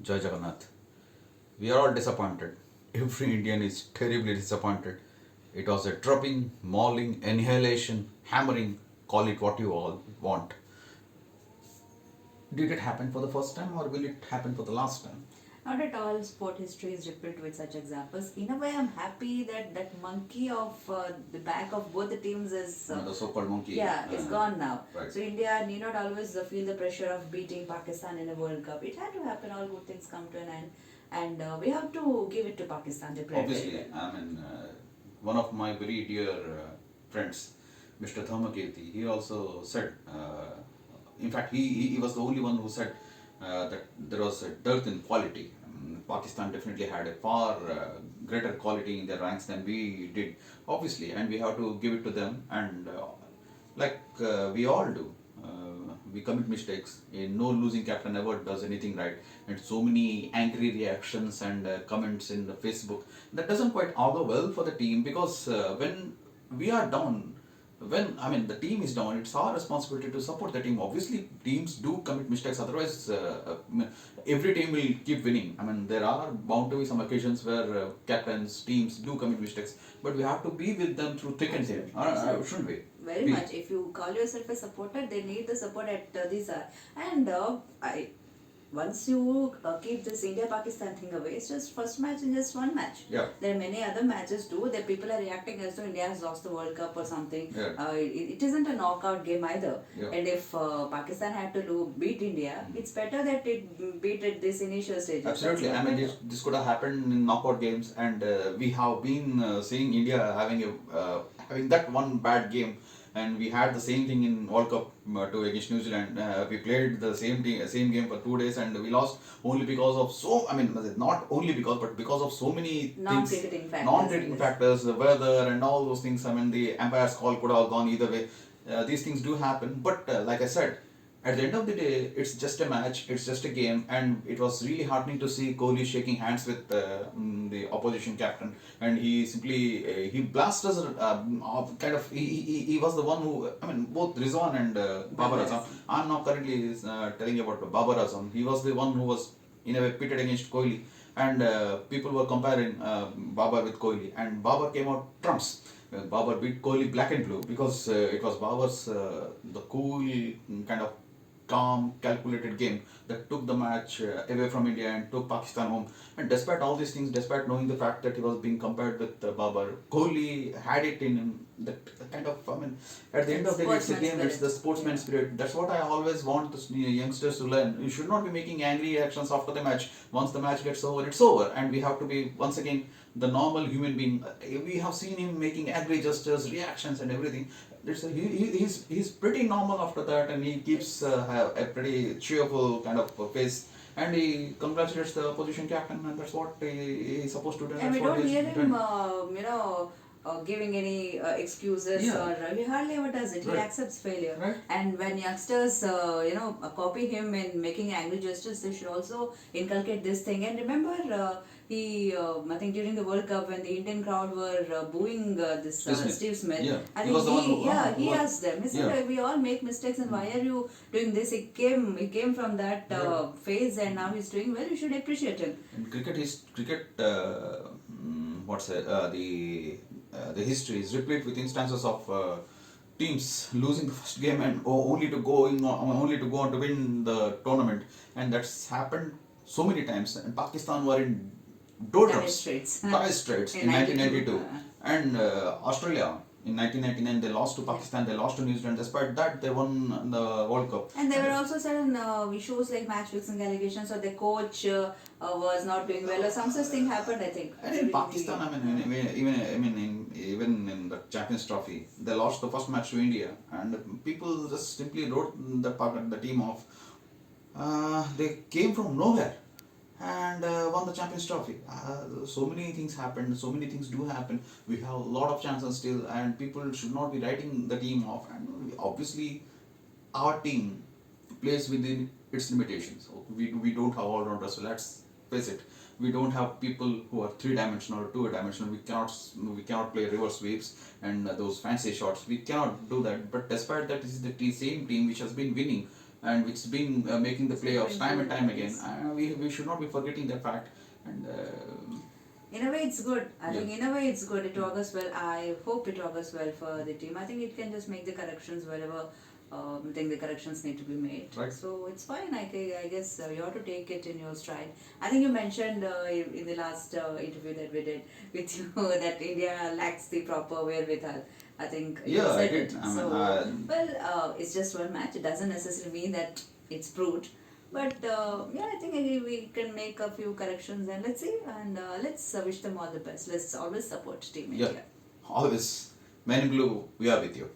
Jai Jagannath. We are all disappointed. Every Indian is terribly disappointed. It was a drubbing, mauling, annihilation, hammering, call it what you all want. Did it happen for the first time or will it happen for the last time? Not at all. Sport history is ripped with such examples. In a way, I'm happy that that monkey of the back of both the teams is The so called monkey. is gone now. Right. So India need not always feel the pressure of beating Pakistan in a World Cup. It had to happen. All good things come to an end, and we have to give it to Pakistan. They played very Obviously, well. I mean, one of my very dear friends, Mr. Dharmakirti, he also said, in fact, he was the only one who said that there was a dearth in quality. Pakistan definitely had a far greater quality in their ranks than we did, obviously, and we have to give it to them. And we all do, we commit mistakes. No losing captain ever does anything right, and so many angry reactions and comments in the Facebook that doesn't quite augur well for the team because when we are down, when I mean the team is down, it's our responsibility to support the team. Obviously, teams do commit mistakes. Otherwise, every team will keep winning. I mean, there are bound to be some occasions where captains, teams do commit mistakes, but we have to be with them through thick and thin, shouldn't we? Very We- much. If you call yourself a supporter, they need the support at these are. And I once you keep this India Pakistan thing away, it's just first match in just one match. Yeah. There are many other matches too that people are reacting as though India has lost the World Cup or something. Yeah. It isn't a knockout game either. Yeah. And if Pakistan had to beat India, it's better that it beat at this initial stage. Absolutely. I mean, this could have happened in knockout games, and we have been seeing India having that one bad game, and we had the same thing in World Cup against New Zealand. We played the same game for 2 days, and we lost only because of I mean, not only because, but because of so many Non-cricketing factors. non-cricketing factors, the weather, and all those things. I mean, the umpire's call could have gone either way. These things do happen, but like I said, at the end of the day, it's just a match, it's just a game, and it was really heartening to see Kohli shaking hands with the opposition captain, and he simply he blasted us, he was the one who, I mean, both Rizwan and Babar Azam. I'm now currently telling you about Babar Azam. He was the one who was in a way pitted against Kohli, and people were comparing Babar with Kohli, and Babar came out trumps. Babar beat Kohli black and blue because it was Babar's the cool kind of calm, calculated game that took the match away from India and took Pakistan home. And despite all these things, despite knowing the fact that he was being compared with Babar, Kohli had it in him. That kind of, I mean, at the end of the day, it's a game, it's the sportsman spirit. That's what I always want the youngsters to learn. You should not be making angry reactions after the match. Once the match gets over, it's over. And we have to be, once again, the normal human being. We have seen him making angry gestures, reactions, and everything. He's pretty normal after that, and he keeps a pretty cheerful kind of face. And he congratulates the opposition captain, and that's what he's supposed to do. And we That's what don't he's hear him, done. giving any excuses Yeah. or he hardly ever does it. He Right. accepts failure. Right. And when youngsters, copy him in making angry gestures, they should also inculcate this thing. And remember, I think during the World Cup when the Indian crowd were booing this Steve Smith, Yeah. I He think was the one who- he who- asked them. He said, Yeah. "We all make mistakes, and why are you doing this?" He came from that phase, and now he's doing well. You should appreciate him. In cricket. What's the history is replete with instances of teams losing the first game and only to go on to win the tournament, and that's happened so many times. And Pakistan were in Dire straits. dire straits in 1992, and Australia. In 1999, they lost to Pakistan, they lost to New Zealand. Despite that, they won the World Cup. And there were also certain issues like match fixing allegations, or the coach was not doing well, or some such thing happened, I think. And in Pakistan, I mean, even in the Champions Trophy, they lost the first match to India, and people just simply wrote the team off. They came from nowhere and won the Champions Trophy. So many things happened. So many things do happen. We have a lot of chances still, and people should not be writing the team off. And obviously, our team plays within its limitations. We don't have all rounders. So let's face it. We don't have people who are three-dimensional or two-dimensional. We cannot play reverse sweeps and those fancy shots. We cannot do that. But despite that, this is the same team which has been winning and which has been making the playoffs time and time again. Yes. We should not be forgetting that fact. And in a way, it's good. I Yeah. think in a way it's good. It augurs well. I hope it augurs well for the team. I think it can just make the corrections wherever I think the corrections need to be made. Right. So it's fine. I guess you have to take it in your stride. I think you mentioned in the last interview that we did with you that India lacks the proper wherewithal. I think you Yeah, I said did. it. I mean, So well, it's just one match. It doesn't necessarily mean that it's proved. But yeah, I think we can make a few corrections and let's see and let's wish them all the best. Let's always support Team yeah, India. always, Men in Blue, we are with you.